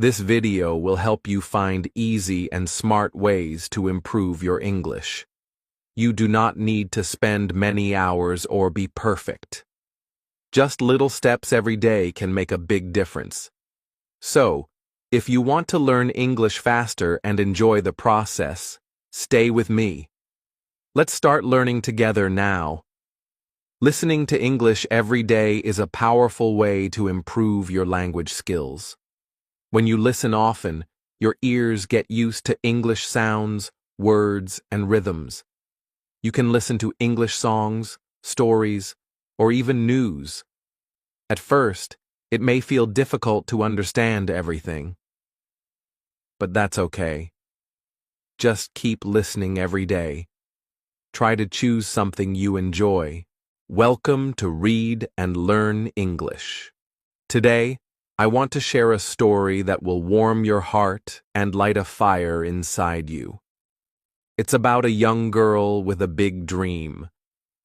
This video will help you find easy and smart ways to improve your English. You do not need to spend many hours or be perfect. Just little steps every day can make a big difference. So, if you want to learn English faster and enjoy the process, stay with me. Let's start learning together now. Listening to English every day is a powerful way to improve your language skills. When you listen often, your ears get used to English sounds, words, and rhythms. You can listen to English songs, stories, or even news. At first, it may feel difficult to understand everything. But that's okay. Just keep listening every day. Try to choose something you enjoy. Welcome to Read and Learn English. Today, I want to share a story that will warm your heart and light a fire inside you. It's about a young girl with a big dream,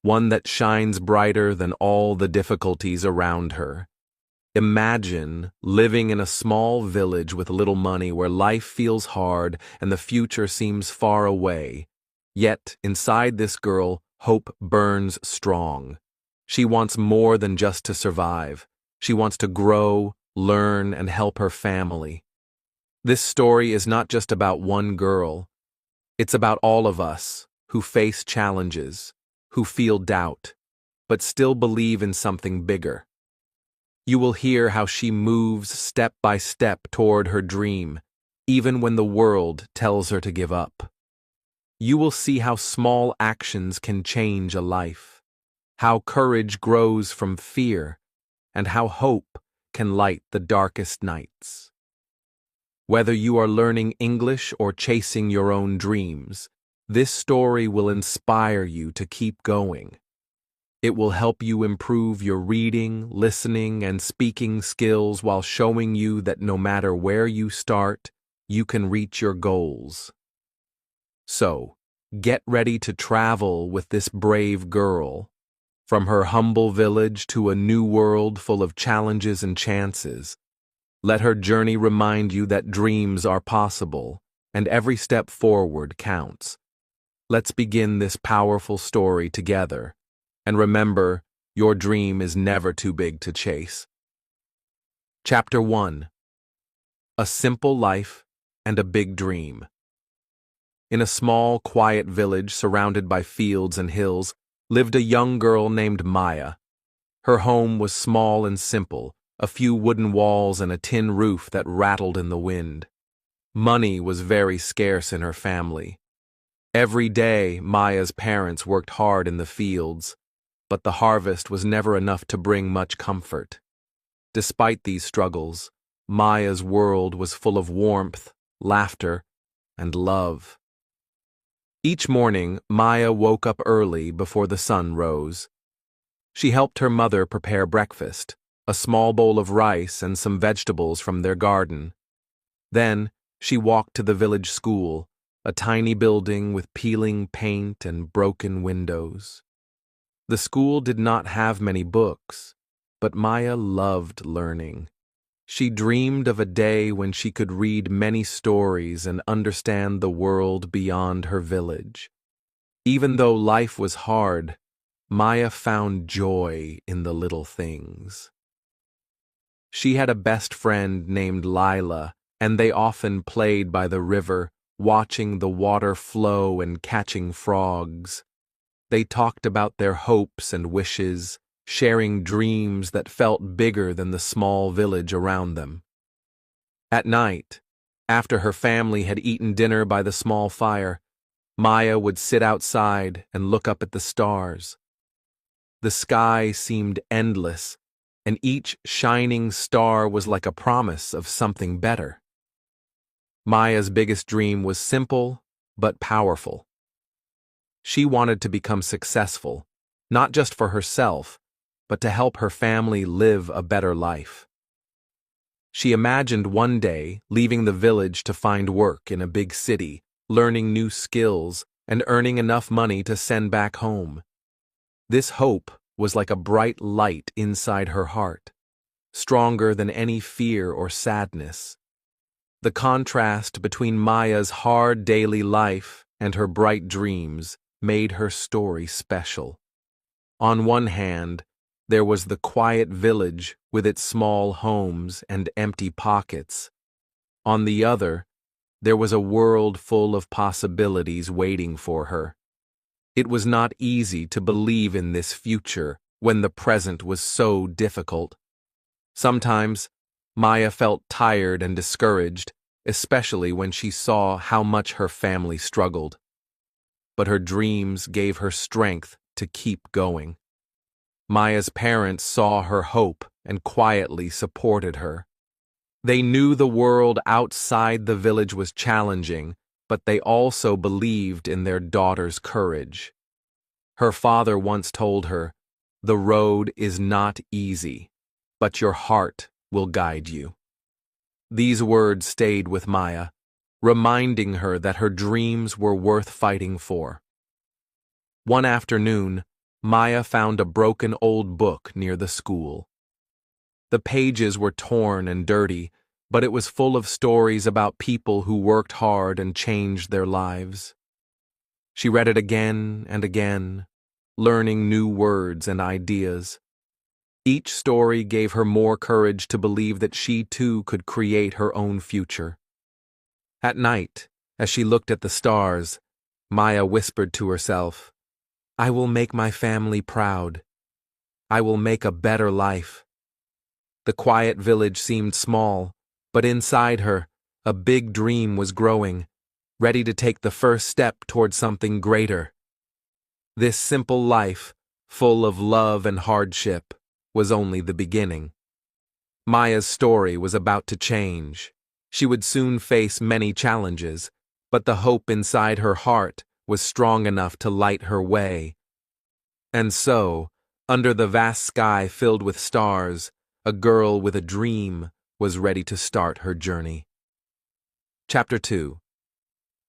one that shines brighter than all the difficulties around her. Imagine living in a small village with little money where life feels hard and the future seems far away. Yet, inside this girl, hope burns strong. She wants more than just to survive. She wants to grow, learn, and help her family. This story is not just about one girl. It's about all of us who face challenges, who feel doubt, but still believe in something bigger. You will hear how she moves step by step toward her dream, even when the world tells her to give up. You will see how small actions can change a life, how courage grows from fear, and how hope can light the darkest nights. Whether you are learning English or chasing your own dreams, this story will inspire you to keep going. It will help you improve your reading, listening, and speaking skills while showing you that no matter where you start, you can reach your goals. So, get ready to travel with this brave girl, from her humble village to a new world full of challenges and chances. Let her journey remind you that dreams are possible, and every step forward counts. Let's begin this powerful story together, and remember, your dream is never too big to chase. Chapter 1. A Simple Life and a Big Dream. In a small, quiet village surrounded by fields and hills, lived a young girl named Maya. Her home was small and simple, a few wooden walls and a tin roof that rattled in the wind. Money was very scarce in her family. Every day, Maya's parents worked hard in the fields, but the harvest was never enough to bring much comfort. Despite these struggles, Maya's world was full of warmth, laughter, and love. Each morning, Maya woke up early before the sun rose. She helped her mother prepare breakfast, a small bowl of rice and some vegetables from their garden. Then, she walked to the village school, a tiny building with peeling paint and broken windows. The school did not have many books, but Maya loved learning. She dreamed of a day when she could read many stories and understand the world beyond her village. Even though life was hard, Maya found joy in the little things. She had a best friend named Lila, and they often played by the river, watching the water flow and catching frogs. They talked about their hopes and wishes, sharing dreams that felt bigger than the small village around them. At night, after her family had eaten dinner by the small fire, Maya would sit outside and look up at the stars. The sky seemed endless, and each shining star was like a promise of something better. Maya's biggest dream was simple but powerful. She wanted to become successful, not just for herself, but to help her family live a better life. She imagined one day leaving the village to find work in a big city, learning new skills, and earning enough money to send back home. This hope was like a bright light inside her heart, stronger than any fear or sadness. The contrast between Maya's hard daily life and her bright dreams made her story special. On one hand, there was the quiet village with its small homes and empty pockets. On the other, there was a world full of possibilities waiting for her. It was not easy to believe in this future when the present was so difficult. Sometimes, Maya felt tired and discouraged, especially when she saw how much her family struggled. But her dreams gave her strength to keep going. Maya's parents saw her hope and quietly supported her. They knew the world outside the village was challenging, but they also believed in their daughter's courage. Her father once told her, "The road is not easy, but your heart will guide you." These words stayed with Maya, reminding her that her dreams were worth fighting for. One afternoon, Maya found a broken old book near the school. The pages were torn and dirty, but it was full of stories about people who worked hard and changed their lives. She read it again and again, learning new words and ideas. Each story gave her more courage to believe that she too could create her own future. At night, as she looked at the stars, Maya whispered to herself, "I will make my family proud. I will make a better life." The quiet village seemed small, but inside her, a big dream was growing, ready to take the first step toward something greater. This simple life, full of love and hardship, was only the beginning. Maya's story was about to change. She would soon face many challenges, but the hope inside her heart was strong enough to light her way. And so, under the vast sky filled with stars, a girl with a dream was ready to start her journey. Chapter 2.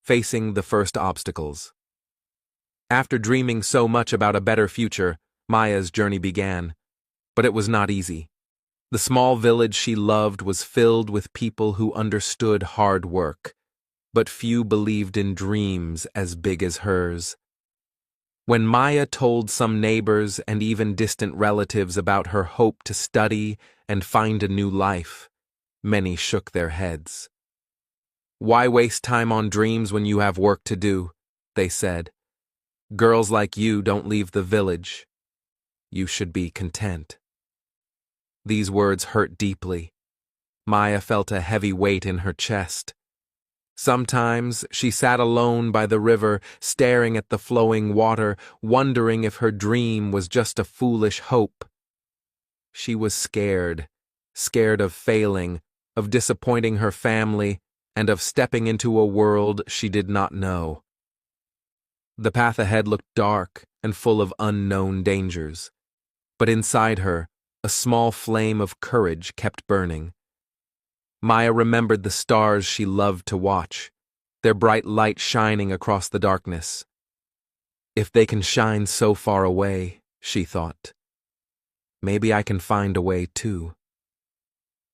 Facing the First Obstacles. After dreaming so much about a better future, Maya's journey began. But it was not easy. The small village she loved was filled with people who understood hard work, but few believed in dreams as big as hers. When Maya told some neighbors and even distant relatives about her hope to study and find a new life, many shook their heads. "Why waste time on dreams when you have work to do?" they said. "Girls like you don't leave the village. You should be content." These words hurt deeply. Maya felt a heavy weight in her chest. Sometimes she sat alone by the river, staring at the flowing water, wondering if her dream was just a foolish hope. She was scared of failing, of disappointing her family, and of stepping into a world she did not know. The path ahead looked dark and full of unknown dangers, but inside her, a small flame of courage kept burning. Maya remembered the stars she loved to watch, their bright light shining across the darkness. If they can shine so far away, she thought, maybe I can find a way too.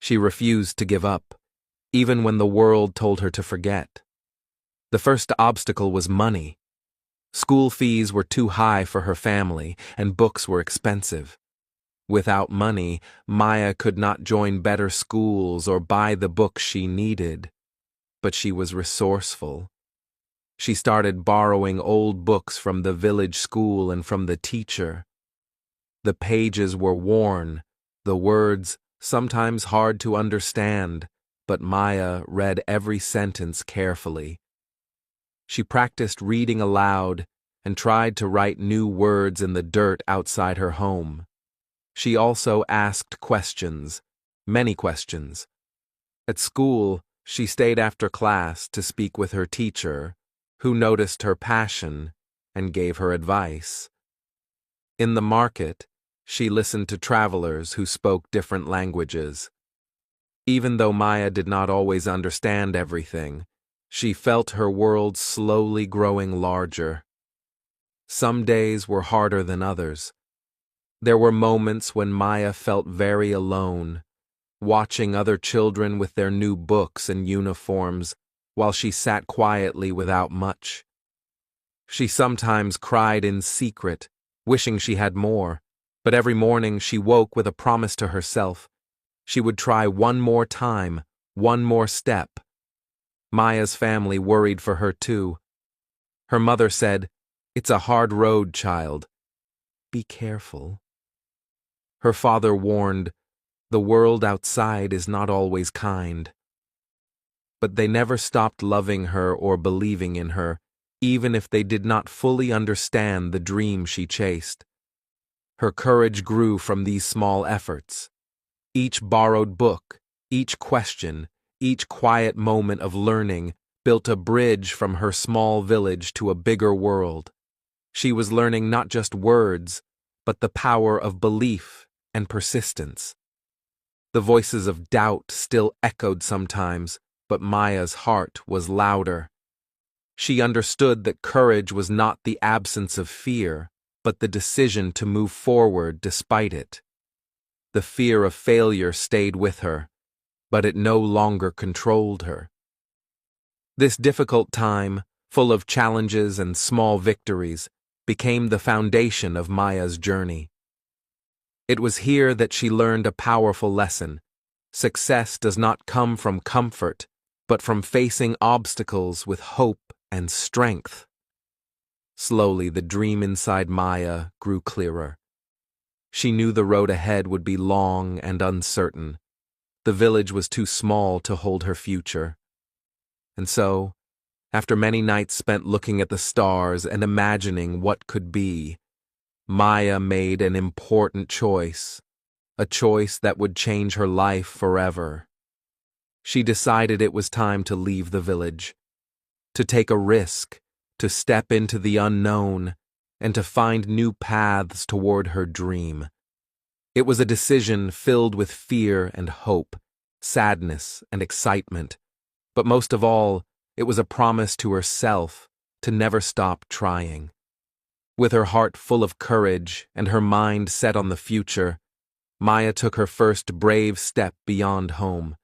She refused to give up, even when the world told her to forget. The first obstacle was money. School fees were too high for her family, and books were expensive. Without money, Maya could not join better schools or buy the books she needed. But she was resourceful. She started borrowing old books from the village school and from the teacher. The pages were worn, the words sometimes hard to understand, but Maya read every sentence carefully. She practiced reading aloud and tried to write new words in the dirt outside her home. She also asked questions, many questions. At school, she stayed after class to speak with her teacher, who noticed her passion and gave her advice. In the market, she listened to travelers who spoke different languages. Even though Maya did not always understand everything, she felt her world slowly growing larger. Some days were harder than others. There were moments when Maya felt very alone, watching other children with their new books and uniforms, while she sat quietly without much. She sometimes cried in secret, wishing she had more, but every morning she woke with a promise to herself. She would try one more time, one more step. Maya's family worried for her too. Her mother said, "It's a hard road, child. Be careful." Her father warned, "The world outside is not always kind." But they never stopped loving her or believing in her, even if they did not fully understand the dream she chased. Her courage grew from these small efforts. Each borrowed book, each question, each quiet moment of learning built a bridge from her small village to a bigger world. She was learning not just words, but the power of belief and persistence. The voices of doubt still echoed sometimes, but Maya's heart was louder. She understood that courage was not the absence of fear, but the decision to move forward despite it. The fear of failure stayed with her, but it no longer controlled her. This difficult time, full of challenges and small victories, became the foundation of Maya's journey. It was here that she learned a powerful lesson. Success does not come from comfort, but from facing obstacles with hope and strength. Slowly, the dream inside Maya grew clearer. She knew the road ahead would be long and uncertain. The village was too small to hold her future. And so, after many nights spent looking at the stars and imagining what could be, Maya made an important choice, a choice that would change her life forever. She decided it was time to leave the village, to take a risk, to step into the unknown, and to find new paths toward her dream. It was a decision filled with fear and hope, sadness and excitement, but most of all, it was a promise to herself to never stop trying. With her heart full of courage and her mind set on the future, Maya took her first brave step beyond home,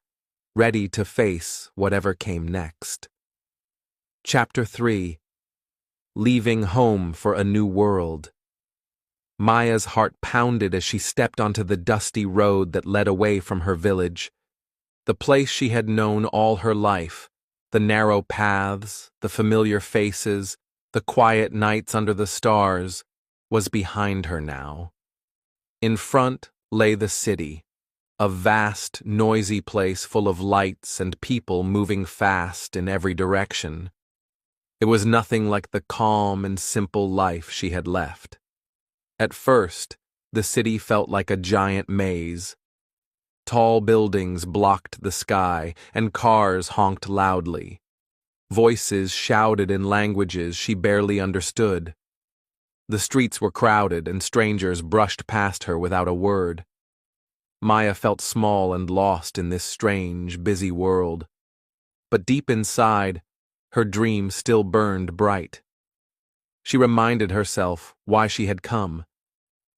ready to face whatever came next. Chapter 3. Leaving home for a new world. Maya's heart pounded as she stepped onto the dusty road that led away from her village. The place she had known all her life, the narrow paths, the familiar faces, the quiet nights under the stars, was behind her now. In front lay the city, a vast, noisy place full of lights and people moving fast in every direction. It was nothing like the calm and simple life she had left. At first, the city felt like a giant maze. Tall buildings blocked the sky, and cars honked loudly. Voices shouted in languages she barely understood. The streets were crowded, and strangers brushed past her without a word. Maya felt small and lost in this strange, busy world. But deep inside, her dream still burned bright. She reminded herself why she had come: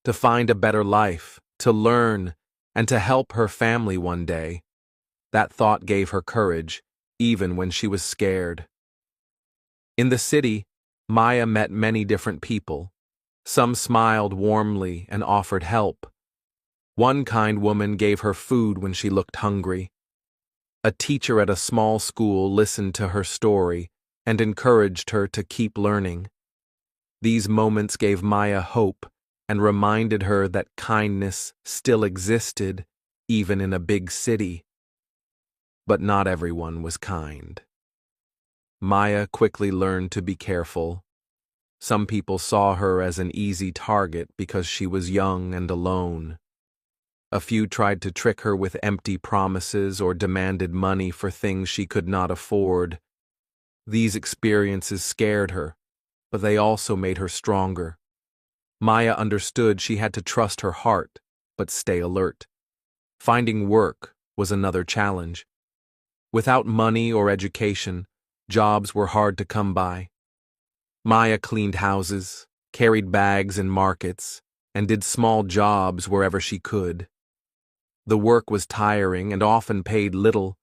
to find a better life, to learn, and to help her family one day. That thought gave her courage, even when she was scared. In the city, Maya met many different people. Some smiled warmly and offered help. One kind woman gave her food when she looked hungry. A teacher at a small school listened to her story and encouraged her to keep learning. These moments gave Maya hope and reminded her that kindness still existed, even in a big city. But not everyone was kind. Maya quickly learned to be careful. Some people saw her as an easy target because she was young and alone. A few tried to trick her with empty promises or demanded money for things she could not afford. These experiences scared her, but they also made her stronger. Maya understood she had to trust her heart, but stay alert. Finding work was another challenge. Without money or education, jobs were hard to come by. Maya cleaned houses, carried bags in markets, and did small jobs wherever she could. The work was tiring and often paid little,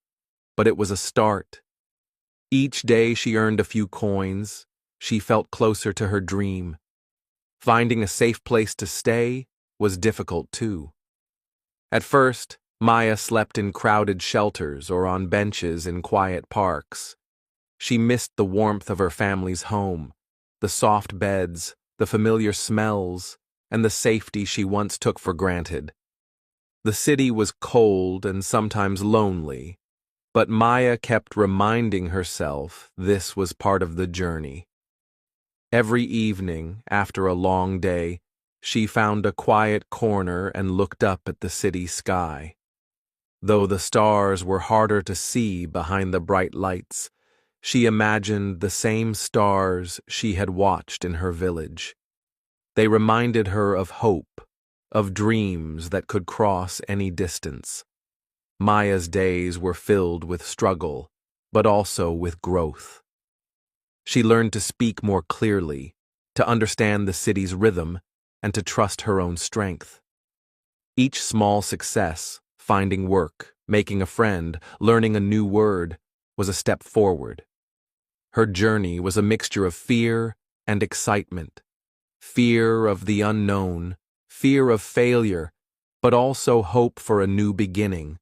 but it was a start. Each day she earned a few coins. She felt closer to her dream. Finding a safe place to stay was difficult too. At first, Maya slept in crowded shelters or on benches in quiet parks. She missed the warmth of her family's home, the soft beds, the familiar smells, and the safety she once took for granted. The city was cold and sometimes lonely, but Maya kept reminding herself this was part of the journey. Every evening, after a long day, she found a quiet corner and looked up at the city sky. Though the stars were harder to see behind the bright lights, she imagined the same stars she had watched in her village. They reminded her of hope, of dreams that could cross any distance. Maya's days were filled with struggle, but also with growth. She learned to speak more clearly, to understand the city's rhythm, and to trust her own strength. Each small success, finding work, making a friend, learning a new word, was a step forward. Her journey was a mixture of fear and excitement. Fear of the unknown, fear of failure, but also hope for a new beginning.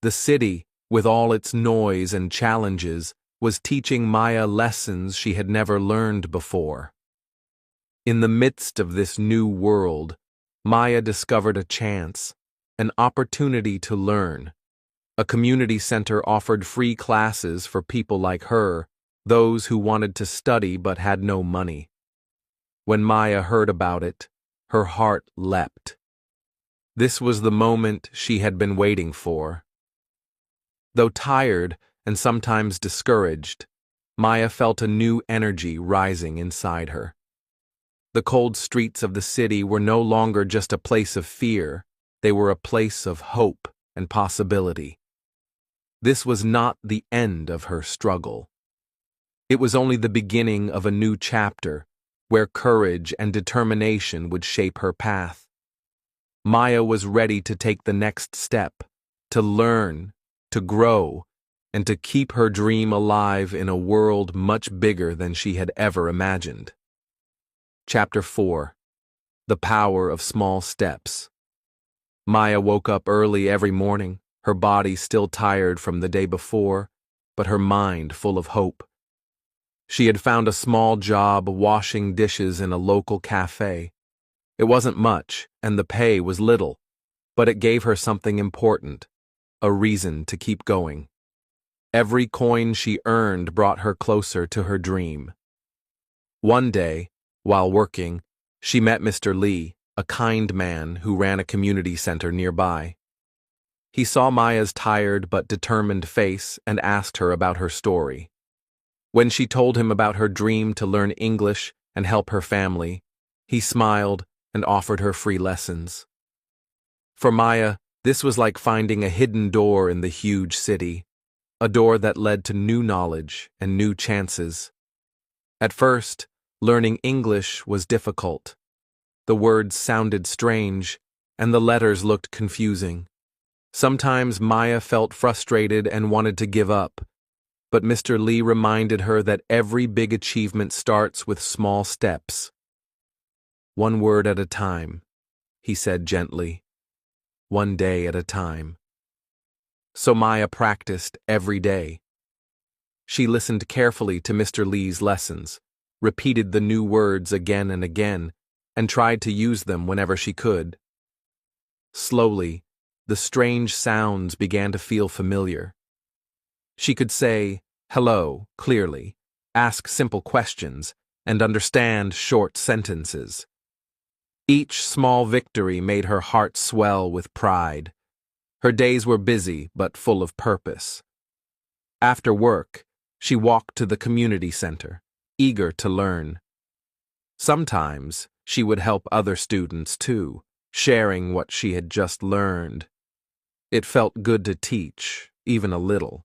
The city, with all its noise and challenges, was teaching Maya lessons she had never learned before. In the midst of this new world, Maya discovered a chance, an opportunity to learn. A community center offered free classes for people like her, those who wanted to study but had no money. When Maya heard about it, her heart leapt. This was the moment she had been waiting for. Though tired and sometimes discouraged, Maya felt a new energy rising inside her. The cold streets of the city were no longer just a place of fear, they were a place of hope and possibility. This was not the end of her struggle. It was only the beginning of a new chapter, where courage and determination would shape her path. Maya was ready to take the next step, to learn, to grow, and to keep her dream alive in a world much bigger than she had ever imagined. Chapter 4. The Power of Small Steps. Maya woke up early every morning, her body still tired from the day before, but her mind full of hope. She had found a small job washing dishes in a local cafe. It wasn't much, and the pay was little, but it gave her something important, a reason to keep going. Every coin she earned brought her closer to her dream. One day, while working, she met Mr. Lee, a kind man who ran a community center nearby. He saw Maya's tired but determined face and asked her about her story. When she told him about her dream to learn English and help her family, he smiled and offered her free lessons. For Maya, this was like finding a hidden door in the huge city, a door that led to new knowledge and new chances. At first, learning English was difficult. The words sounded strange, and the letters looked confusing. Sometimes Maya felt frustrated and wanted to give up, but Mr. Lee reminded her that every big achievement starts with small steps. One word at a time, he said gently. One day at a time. So Maya practiced every day. She listened carefully to Mr. Lee's lessons, repeated the new words again and again, and tried to use them whenever she could. Slowly, the strange sounds began to feel familiar. She could say hello clearly, ask simple questions, and understand short sentences. Each small victory made her heart swell with pride. Her days were busy but full of purpose. After work, she walked to the community center, eager to learn. Sometimes she would help other students too, sharing what she had just learned. It felt good to teach, even a little.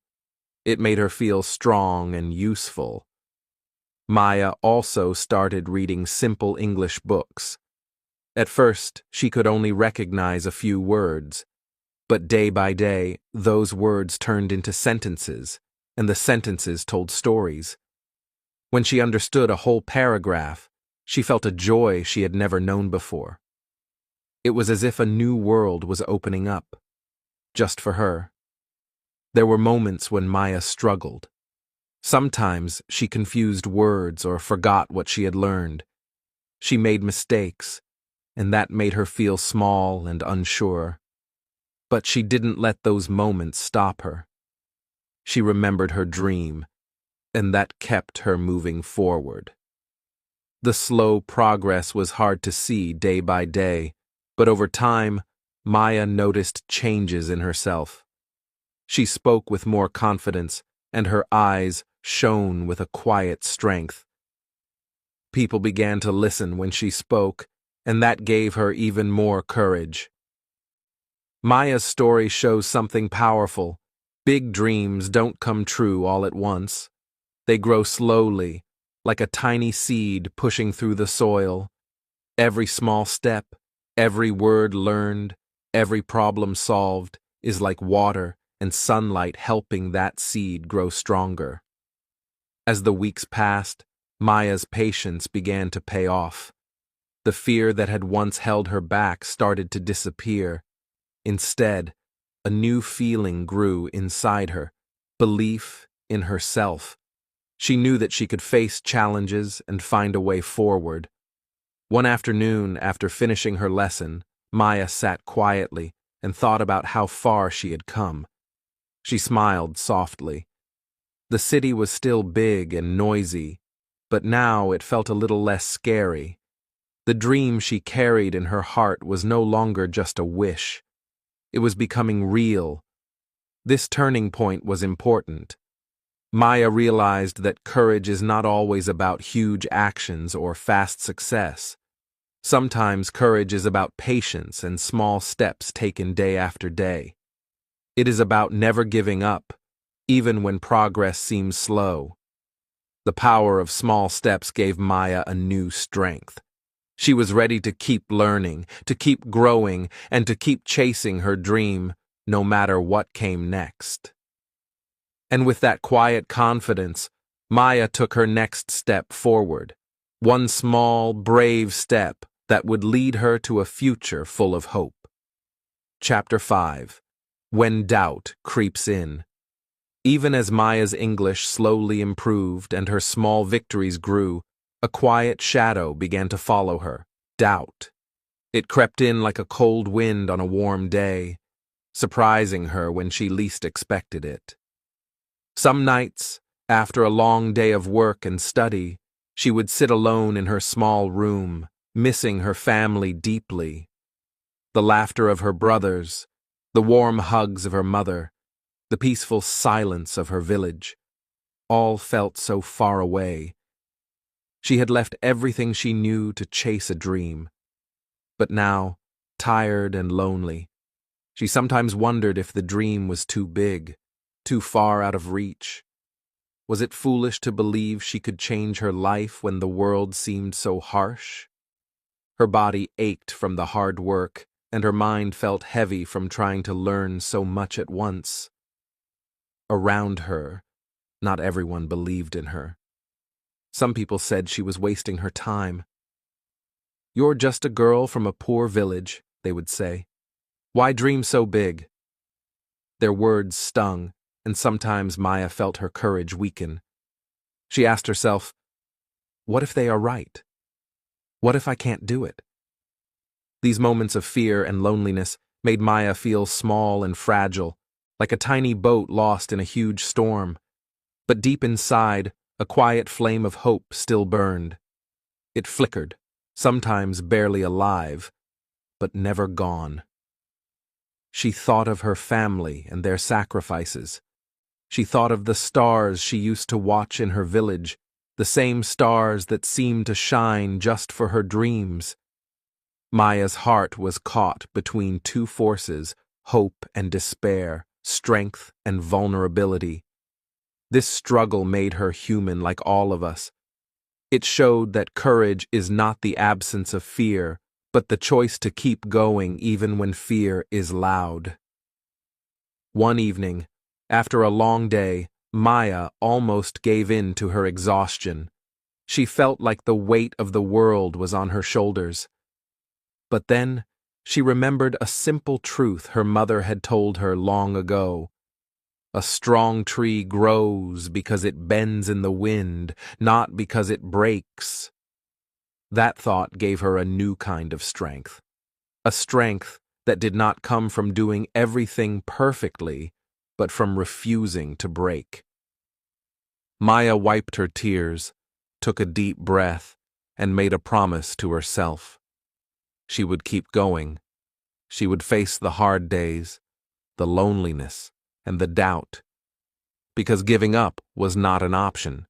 It made her feel strong and useful. Maya also started reading simple English books. At first, she could only recognize a few words, But day by day, those words turned into sentences, and the sentences told stories. When she understood a whole paragraph, she felt a joy she had never known before. It was as if a new world was opening up, just for her. There were moments when Maya struggled. Sometimes she confused words or forgot what she had learned. She made mistakes, and that made her feel small and unsure. But she didn't let those moments stop her. She remembered her dream, and that kept her moving forward. The slow progress was hard to see day by day, but over time, Maya noticed changes in herself. She spoke with more confidence, and her eyes shone with a quiet strength. People began to listen when she spoke, and that gave her even more courage. Maya's story shows something powerful. Big dreams don't come true all at once. They grow slowly, like a tiny seed pushing through the soil. Every small step, every word learned, every problem solved is like water and sunlight helping that seed grow stronger. As the weeks passed, Maya's patience began to pay off. The fear that had once held her back started to disappear. Instead, a new feeling grew inside her, belief in herself. She knew that she could face challenges and find a way forward. One afternoon, after finishing her lesson, Maya sat quietly and thought about how far she had come. She smiled softly. The city was still big and noisy, but now it felt a little less scary. The dream she carried in her heart was no longer just a wish. It was becoming real. This turning point was important. Maya realized that courage is not always about huge actions or fast success. Sometimes courage is about patience and small steps taken day after day. It is about never giving up, even when progress seems slow. The power of small steps gave Maya a new strength. She was ready to keep learning, to keep growing, and to keep chasing her dream, no matter what came next. And with that quiet confidence, Maya took her next step forward. One small, brave step that would lead her to a future full of hope. Chapter 5. When Doubt Creeps In. Even as Maya's English slowly improved and her small victories grew, a quiet shadow began to follow her, doubt. It crept in like a cold wind on a warm day, surprising her when she least expected it. Some nights, after a long day of work and study, she would sit alone in her small room, missing her family deeply. The laughter of her brothers, the warm hugs of her mother, the peaceful silence of her village, all felt so far away. She had left everything she knew to chase a dream. But now, tired and lonely, she sometimes wondered if the dream was too big, too far out of reach. Was it foolish to believe she could change her life when the world seemed so harsh? Her body ached from the hard work, and her mind felt heavy from trying to learn so much at once. Around her, not everyone believed in her. Some people said she was wasting her time. "You're just a girl from a poor village," they would say. "Why dream so big?" Their words stung, and sometimes Maya felt her courage weaken. She asked herself, what if they are right? What if I can't do it? These moments of fear and loneliness made Maya feel small and fragile, like a tiny boat lost in a huge storm. But deep inside, a quiet flame of hope still burned. It flickered, sometimes barely alive, but never gone. She thought of her family and their sacrifices. She thought of the stars she used to watch in her village, the same stars that seemed to shine just for her dreams. Maya's heart was caught between two forces, hope and despair, strength and vulnerability. This struggle made her human like all of us. It showed that courage is not the absence of fear, but the choice to keep going even when fear is loud. One evening, after a long day, Maya almost gave in to her exhaustion. She felt like the weight of the world was on her shoulders. But then, she remembered a simple truth her mother had told her long ago. A strong tree grows because it bends in the wind, not because it breaks. That thought gave her a new kind of strength. A strength that did not come from doing everything perfectly, but from refusing to break. Maya wiped her tears, took a deep breath, and made a promise to herself. She would keep going. She would face the hard days, the loneliness, and the doubt. Because giving up was not an option.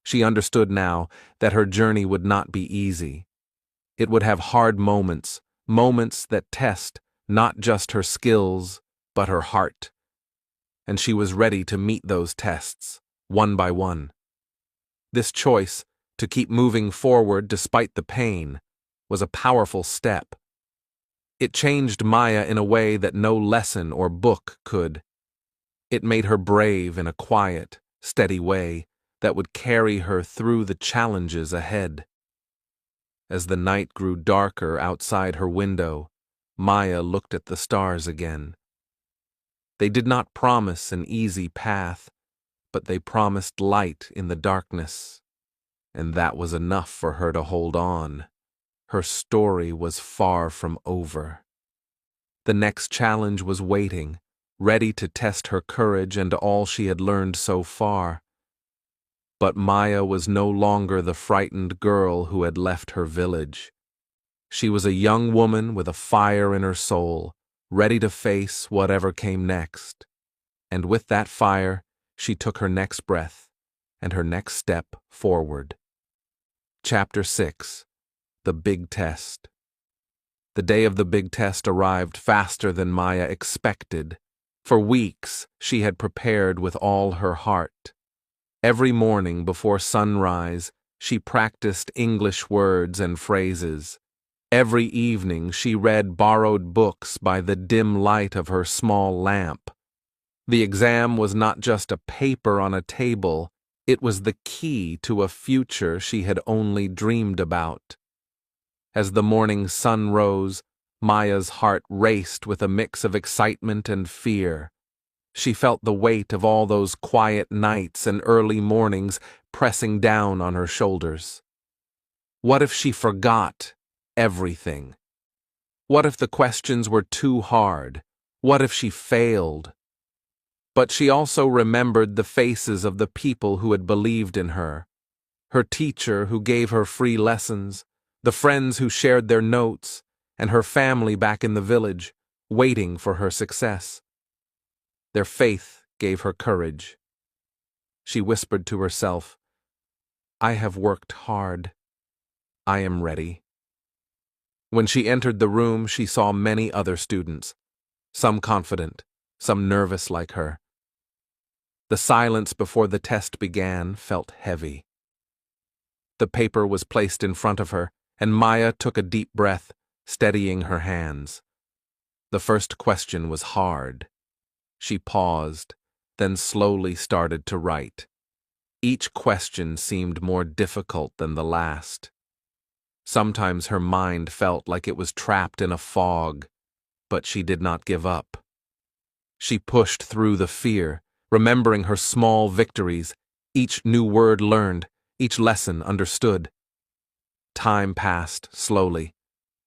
She understood now that her journey would not be easy. It would have hard moments, moments that test not just her skills, but her heart. And she was ready to meet those tests, one by one. This choice, to keep moving forward despite the pain, was a powerful step. It changed Maya in a way that no lesson or book could. It made her brave in a quiet, steady way that would carry her through the challenges ahead. As the night grew darker outside her window, Maya looked at the stars again. They did not promise an easy path, but they promised light in the darkness. And that was enough for her to hold on. Her story was far from over. The next challenge was waiting, ready to test her courage and all she had learned so far. But Maya was no longer the frightened girl who had left her village. She was a young woman with a fire in her soul, ready to face whatever came next. And with that fire, she took her next breath and her next step forward. Chapter 6. The Big Test. The day of the big test arrived faster than Maya expected. For weeks, she had prepared with all her heart. Every morning before sunrise, she practiced English words and phrases. Every evening, she read borrowed books by the dim light of her small lamp. The exam was not just a paper on a table, it was the key to a future she had only dreamed about. As the morning sun rose, Maya's heart raced with a mix of excitement and fear. She felt the weight of all those quiet nights and early mornings pressing down on her shoulders. What if she forgot everything? What if the questions were too hard? What if she failed? But she also remembered the faces of the people who had believed in her. Her teacher who gave her free lessons, the friends who shared their notes, and her family back in the village, waiting for her success. Their faith gave her courage. She whispered to herself, "I have worked hard. I am ready." When she entered the room, she saw many other students, some confident, some nervous like her. The silence before the test began felt heavy. The paper was placed in front of her, and Maya took a deep breath, steadying her hands. The first question was hard. She paused, then slowly started to write. Each question seemed more difficult than the last. Sometimes her mind felt like it was trapped in a fog, but she did not give up. She pushed through the fear, remembering her small victories, each new word learned, each lesson understood. Time passed slowly.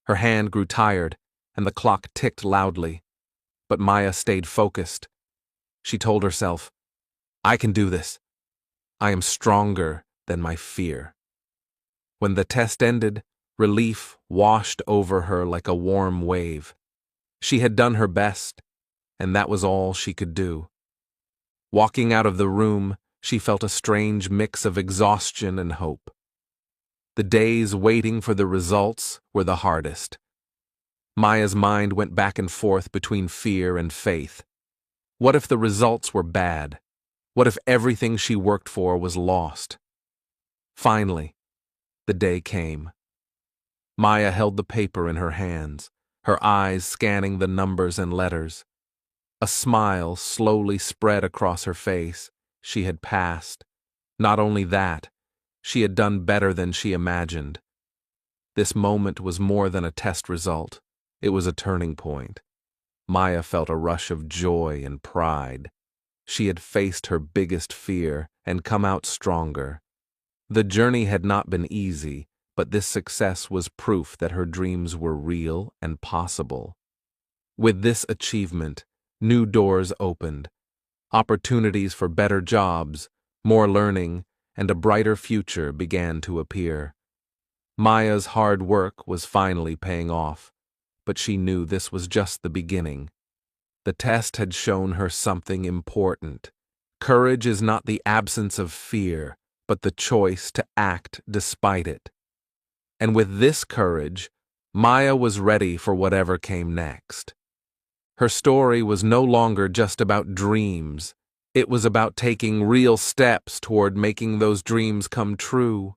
Her hand grew tired, and the clock ticked loudly. But Maya stayed focused. She told herself, "I can do this. I am stronger than my fear." When the test ended, relief washed over her like a warm wave. She had done her best, and that was all she could do. Walking out of the room, she felt a strange mix of exhaustion and hope. The days waiting for the results were the hardest. Maya's mind went back and forth between fear and faith. What if the results were bad? What if everything she worked for was lost? Finally, the day came. Maya held the paper in her hands, her eyes scanning the numbers and letters. A smile slowly spread across her face. She had passed. Not only that, she had done better than she imagined. This moment was more than a test result. It was a turning point. Maya felt a rush of joy and pride. She had faced her biggest fear and come out stronger. The journey had not been easy, but this success was proof that her dreams were real and possible. With this achievement, new doors opened. Opportunities for better jobs, more learning, and a brighter future began to appear. Maya's hard work was finally paying off, but she knew this was just the beginning. The test had shown her something important. Courage is not the absence of fear, but the choice to act despite it. And with this courage, Maya was ready for whatever came next. Her story was no longer just about dreams. It was about taking real steps toward making those dreams come true.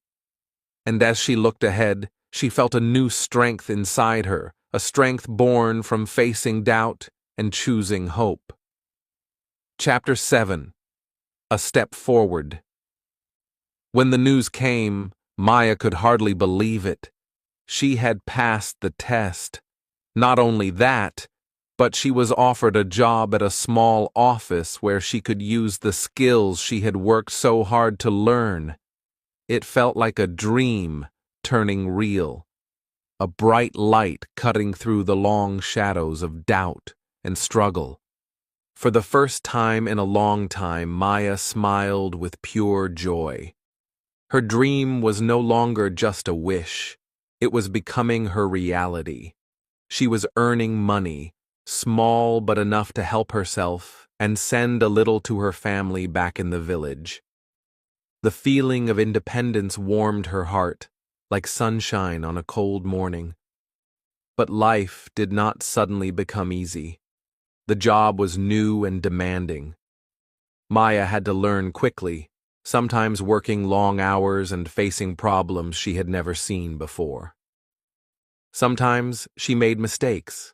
And as she looked ahead, she felt a new strength inside her, a strength born from facing doubt and choosing hope. Chapter 7. A Step Forward. When the news came, Maya could hardly believe it. She had passed the test. Not only that, but she was offered a job at a small office where she could use the skills she had worked so hard to learn. It felt like a dream turning real, a bright light cutting through the long shadows of doubt and struggle. For the first time in a long time, Maya smiled with pure joy. Her dream was no longer just a wish. It was becoming her reality. She was earning money, small but enough to help herself and send a little to her family back in the village. The feeling of independence warmed her heart, like sunshine on a cold morning. But life did not suddenly become easy. The job was new and demanding. Maya had to learn quickly, sometimes working long hours and facing problems she had never seen before. Sometimes she made mistakes.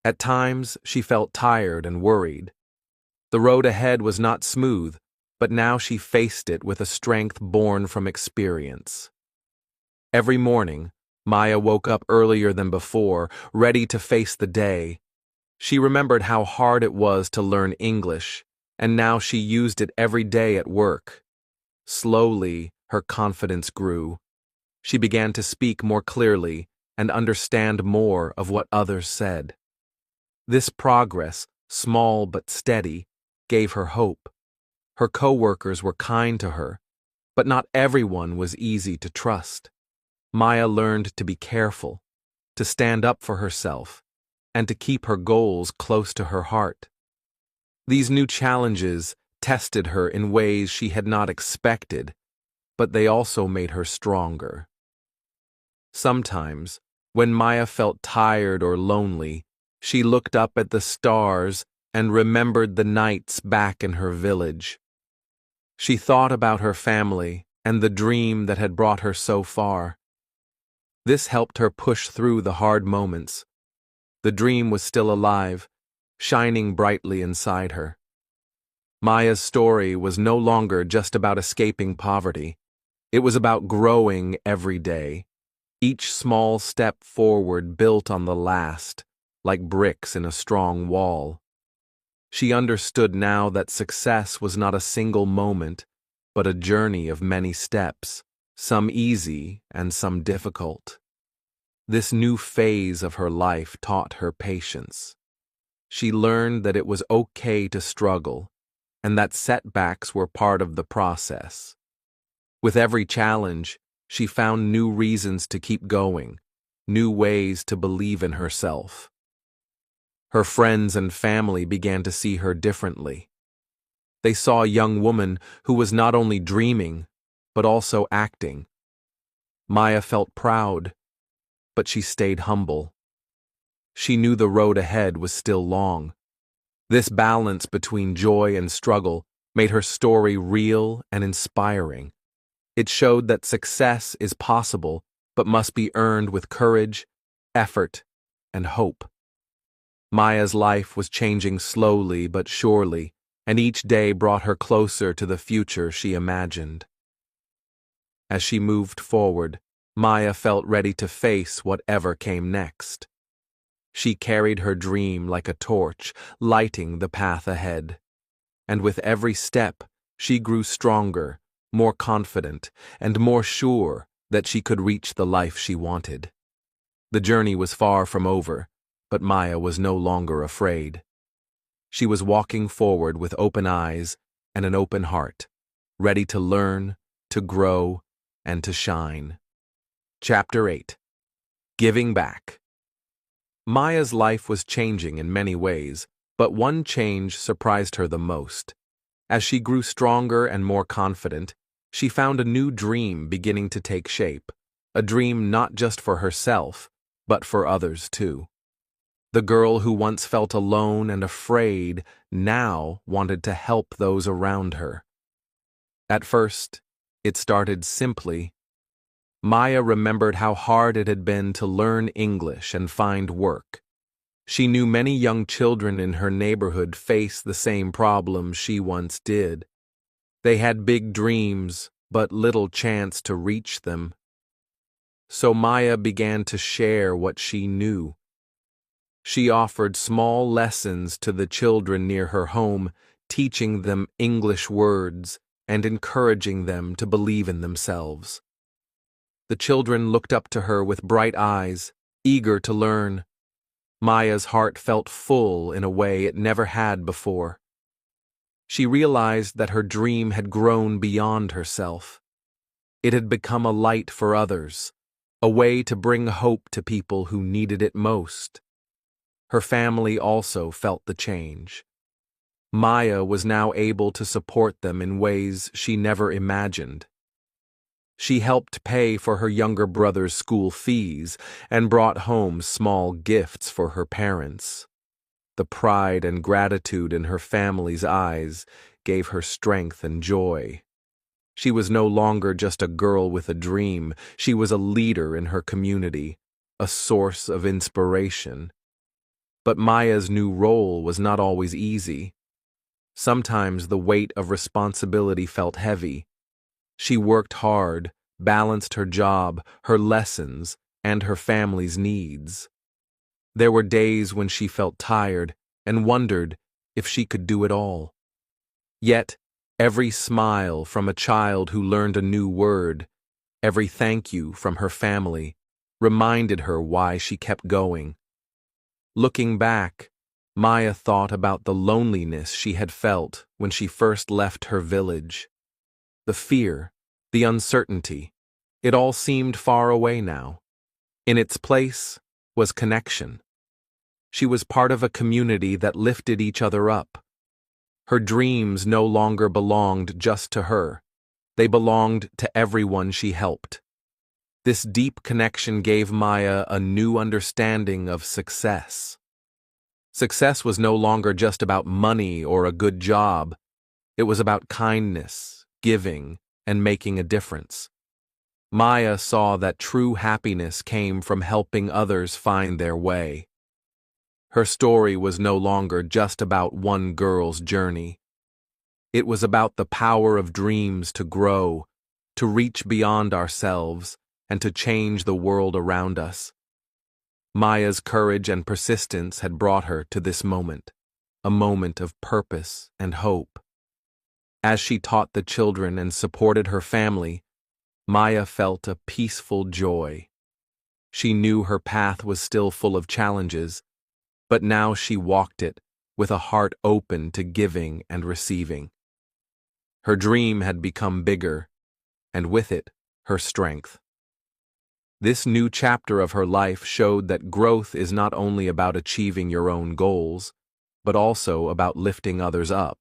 At times she felt tired and worried. The road ahead was not smooth, but now she faced it with a strength born from experience. Every morning, Maya woke up earlier than before, ready to face the day. She remembered how hard it was to learn English, and now she used it every day at work. Slowly, her confidence grew. She began to speak more clearly and understand more of what others said. This progress, small but steady, gave her hope. Her co-workers were kind to her, but not everyone was easy to trust. Maya learned to be careful, to stand up for herself, and to keep her goals close to her heart. These new challenges tested her in ways she had not expected, but they also made her stronger. Sometimes, when Maya felt tired or lonely, she looked up at the stars and remembered the nights back in her village. She thought about her family and the dream that had brought her so far. This helped her push through the hard moments. The dream was still alive, shining brightly inside her. Maya's story was no longer just about escaping poverty. It was about growing every day. Each small step forward built on the last, like bricks in a strong wall. She understood now that success was not a single moment, but a journey of many steps, some easy and some difficult. This new phase of her life taught her patience. She learned that it was okay to struggle, and that setbacks were part of the process. With every challenge, she found new reasons to keep going, new ways to believe in herself. Her friends and family began to see her differently. They saw a young woman who was not only dreaming, but also acting. Maya felt proud, but she stayed humble. She knew the road ahead was still long. This balance between joy and struggle made her story real and inspiring. It showed that success is possible, but must be earned with courage, effort, and hope. Maya's life was changing slowly but surely, and each day brought her closer to the future she imagined. As she moved forward, Maya felt ready to face whatever came next. She carried her dream like a torch, lighting the path ahead. And with every step, she grew stronger, more confident, and more sure that she could reach the life she wanted. The journey was far from over, but Maya was no longer afraid. She was walking forward with open eyes and an open heart, ready to learn, to grow, and to shine. Chapter 8. Giving Back. Maya's life was changing in many ways, but one change surprised her the most. As she grew stronger and more confident, she found a new dream beginning to take shape, a dream not just for herself, but for others too. The girl who once felt alone and afraid now wanted to help those around her. At first, it started simply. Maya remembered how hard it had been to learn English and find work. She knew many young children in her neighborhood faced the same problems she once did. They had big dreams, but little chance to reach them. So Maya began to share what she knew. She offered small lessons to the children near her home, teaching them English words and encouraging them to believe in themselves. The children looked up to her with bright eyes, eager to learn. Maya's heart felt full in a way it never had before. She realized that her dream had grown beyond herself. It had become a light for others, a way to bring hope to people who needed it most. Her family also felt the change. Maya was now able to support them in ways she never imagined. She helped pay for her younger brother's school fees and brought home small gifts for her parents. The pride and gratitude in her family's eyes gave her strength and joy. She was no longer just a girl with a dream. She was a leader in her community, a source of inspiration. But Maya's new role was not always easy. Sometimes the weight of responsibility felt heavy. She worked hard, balanced her job, her lessons, and her family's needs. There were days when she felt tired and wondered if she could do it all. Yet, every smile from a child who learned a new word, every thank you from her family, reminded her why she kept going. Looking back, Maya thought about the loneliness she had felt when she first left her village. The fear, the uncertainty, it all seemed far away now. In its place was connection. She was part of a community that lifted each other up. Her dreams no longer belonged just to her. They belonged to everyone she helped. This deep connection gave Maya a new understanding of success. Success was no longer just about money or a good job. It was about kindness, giving, and making a difference. Maya saw that true happiness came from helping others find their way. Her story was no longer just about one girl's journey. It was about the power of dreams to grow, to reach beyond ourselves, and to change the world around us. Maya's courage and persistence had brought her to this moment, a moment of purpose and hope. As she taught the children and supported her family, Maya felt a peaceful joy. She knew her path was still full of challenges, but now she walked it with a heart open to giving and receiving. Her dream had become bigger, and with it, her strength. This new chapter of her life showed that growth is not only about achieving your own goals, but also about lifting others up.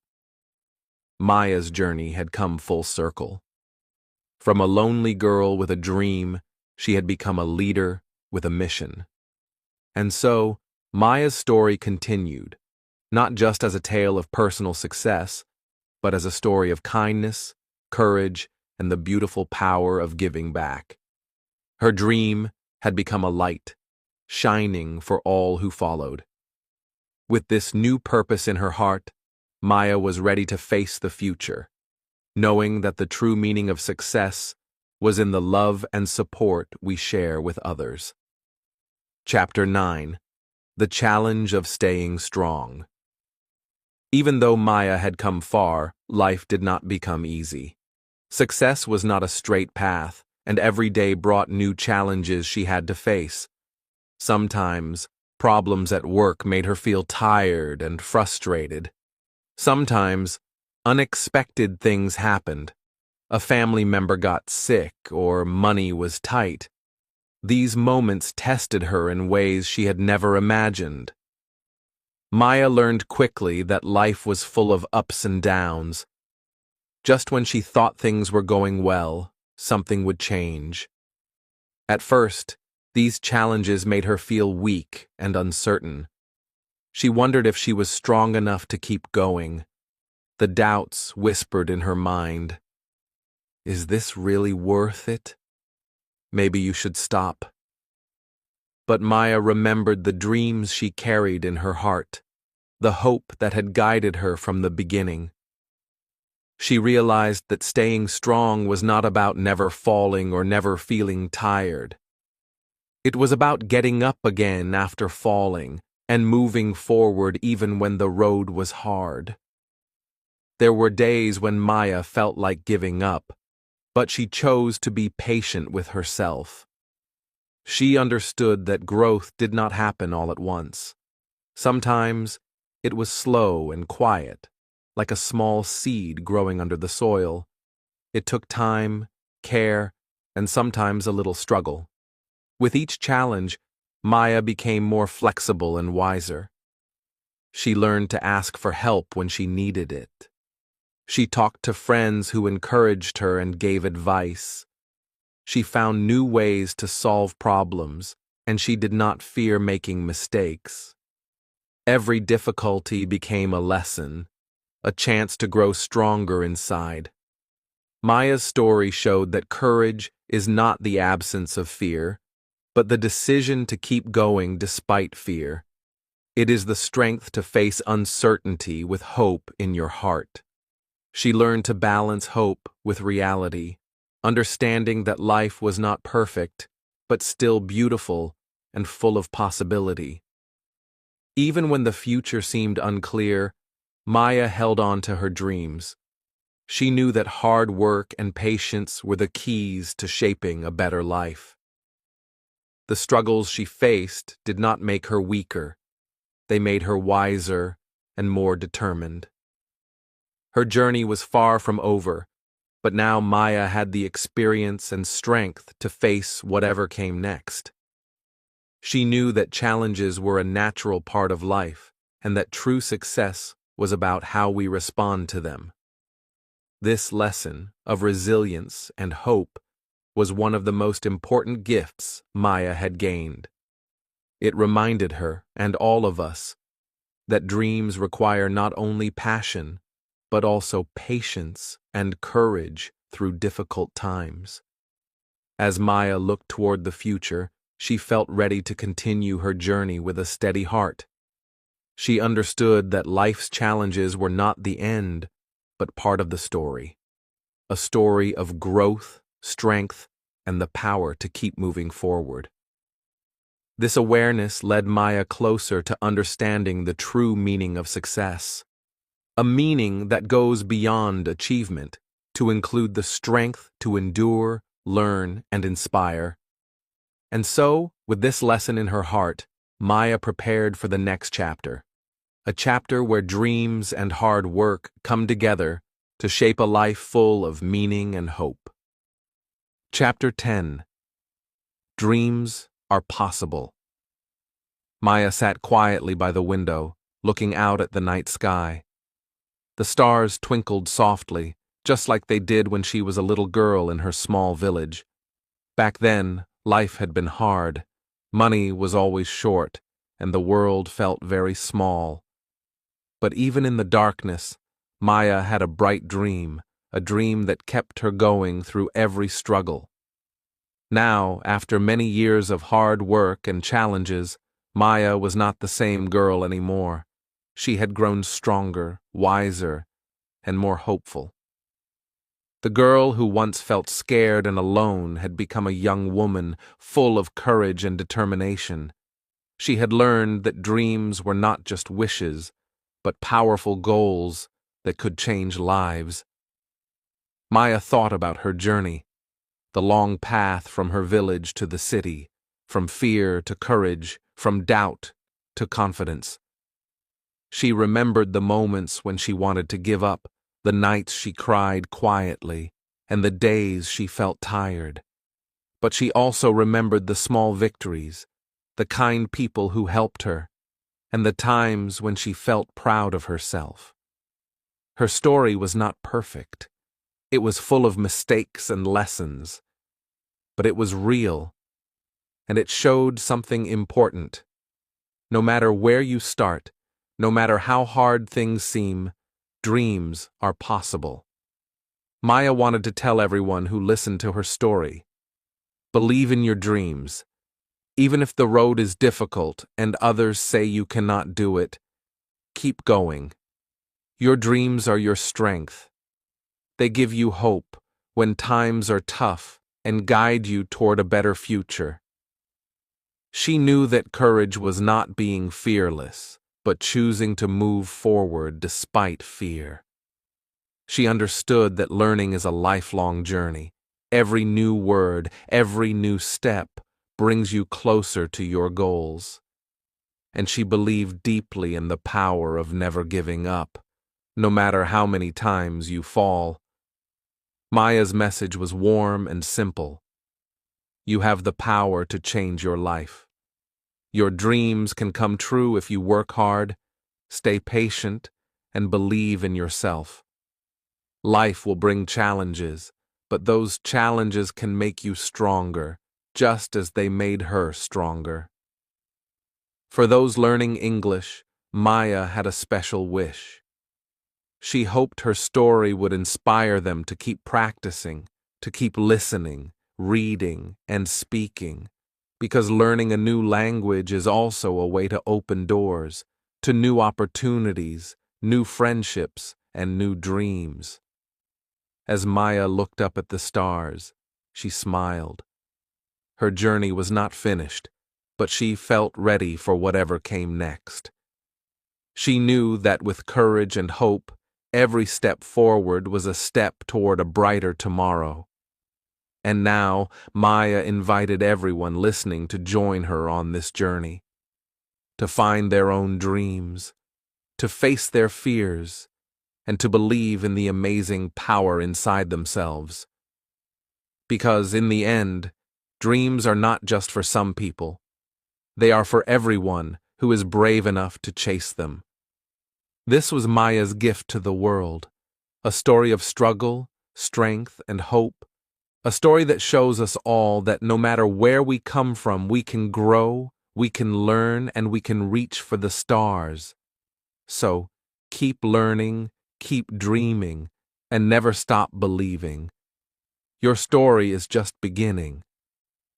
Maya's journey had come full circle. From a lonely girl with a dream, she had become a leader with a mission. And so, Maya's story continued, not just as a tale of personal success, but as a story of kindness, courage, and the beautiful power of giving back. Her dream had become a light, shining for all who followed. With this new purpose in her heart, Maya was ready to face the future, knowing that the true meaning of success was in the love and support we share with others. Chapter 9. The Challenge of Staying Strong. Even though Maya had come far, life did not become easy. Success was not a straight path, and every day brought new challenges she had to face. Sometimes, problems at work made her feel tired and frustrated. Sometimes, unexpected things happened. A family member got sick or money was tight. These moments tested her in ways she had never imagined. Maya learned quickly that life was full of ups and downs. Just when she thought things were going well, something would change. At first, these challenges made her feel weak and uncertain. She wondered if she was strong enough to keep going. The doubts whispered in her mind. Is this really worth it? Maybe you should stop. But Maya remembered the dreams she carried in her heart, the hope that had guided her from the beginning. She realized that staying strong was not about never falling or never feeling tired. It was about getting up again after falling and moving forward even when the road was hard. There were days when Maya felt like giving up, but she chose to be patient with herself. She understood that growth did not happen all at once. Sometimes it was slow and quiet, like a small seed growing under the soil. It took time, care, and sometimes a little struggle. With each challenge, Maya became more flexible and wiser. She learned to ask for help when she needed it. She talked to friends who encouraged her and gave advice. She found new ways to solve problems, and she did not fear making mistakes. Every difficulty became a lesson, a chance to grow stronger inside. Maya's story showed that courage is not the absence of fear, but the decision to keep going despite fear. It is the strength to face uncertainty with hope in your heart. She learned to balance hope with reality, understanding that life was not perfect, but still beautiful and full of possibility. Even when the future seemed unclear, Maya held on to her dreams. She knew that hard work and patience were the keys to shaping a better life. The struggles she faced did not make her weaker. They made her wiser and more determined. Her journey was far from over, but now Maya had the experience and strength to face whatever came next. She knew that challenges were a natural part of life, and that true success was about how we respond to them. This lesson of resilience and hope was one of the most important gifts Maya had gained. It reminded her, and all of us, that dreams require not only passion, but also patience and courage through difficult times. As Maya looked toward the future, she felt ready to continue her journey with a steady heart. She understood that life's challenges were not the end, but part of the story. A story of growth, strength, and the power to keep moving forward. This awareness led Maya closer to understanding the true meaning of success. A meaning that goes beyond achievement, to include the strength to endure, learn, and inspire. And so, with this lesson in her heart, Maya prepared for the next chapter. A chapter where dreams and hard work come together to shape a life full of meaning and hope. Chapter 10. Dreams are possible. Maya sat quietly by the window, looking out at the night sky. The stars twinkled softly, just like they did when she was a little girl in her small village. Back then, life had been hard. Money was always short, and the world felt very small. But even in the darkness, Maya had a bright dream, a dream that kept her going through every struggle. Now, after many years of hard work and challenges, Maya was not the same girl anymore. she had grown stronger, wiser, and more hopeful. The girl who once felt scared and alone had become a young woman full of courage and determination. She had learned that dreams were not just wishes, but powerful goals that could change lives. Maya thought about her journey, the long path from her village to the city, from fear to courage, from doubt to confidence. She remembered the moments when she wanted to give up, the nights she cried quietly, and the days she felt tired. But she also remembered the small victories, the kind people who helped her, and the times when she felt proud of herself. Her story was not perfect. It was full of mistakes and lessons, but it was real, and it showed something important. No matter where you start, no matter how hard things seem, dreams are possible. Maya wanted to tell everyone who listened to her story, believe in your dreams. Even if the road is difficult and others say you cannot do it, keep going. Your dreams are your strength. They give you hope when times are tough and guide you toward a better future. She knew that courage was not being fearless, but choosing to move forward despite fear. She understood that learning is a lifelong journey. Every new word, every new step brings you closer to your goals. And she believed deeply in the power of never giving up, no matter how many times you fall. Maya's message was warm and simple. You have the power to change your life. Your dreams can come true if you work hard, stay patient, and believe in yourself. Life will bring challenges, but those challenges can make you stronger, just as they made her stronger. For those learning English, Maya had a special wish. She hoped her story would inspire them to keep practicing, to keep listening, reading, and speaking, because learning a new language is also a way to open doors to new opportunities, new friendships, and new dreams. As Maya looked up at the stars, she smiled. Her journey was not finished, but she felt ready for whatever came next. She knew that with courage and hope, every step forward was a step toward a brighter tomorrow. And now, Maya invited everyone listening to join her on this journey, to find their own dreams, to face their fears, and to believe in the amazing power inside themselves. Because in the end, dreams are not just for some people. They are for everyone who is brave enough to chase them. This was Maya's gift to the world, a story of struggle, strength, and hope, a story that shows us all that no matter where we come from, we can grow, we can learn, and we can reach for the stars. So, keep learning, keep dreaming, and never stop believing. Your story is just beginning.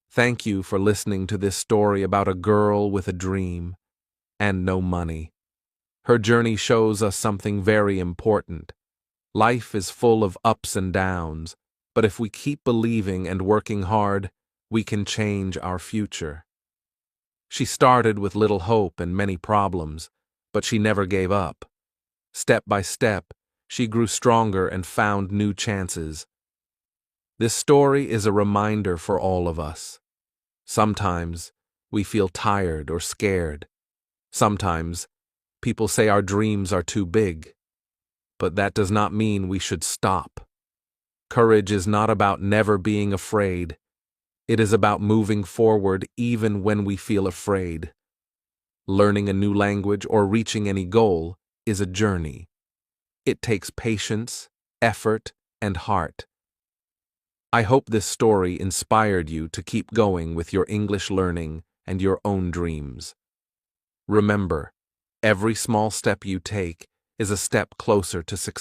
Thank you for listening to this story about a girl with a dream and no money. Her journey shows us something very important. Life is full of ups and downs, but if we keep believing and working hard, we can change our future. She started with little hope and many problems, but she never gave up. Step by step, she grew stronger and found new chances. This story is a reminder for all of us. Sometimes we feel tired or scared. Sometimes people say our dreams are too big. But that does not mean we should stop. Courage is not about never being afraid. It is about moving forward even when we feel afraid. Learning a new language or reaching any goal is a journey. It takes patience, effort, and heart. I hope this story inspired you to keep going with your English learning and your own dreams. Remember, every small step you take is a step closer to success.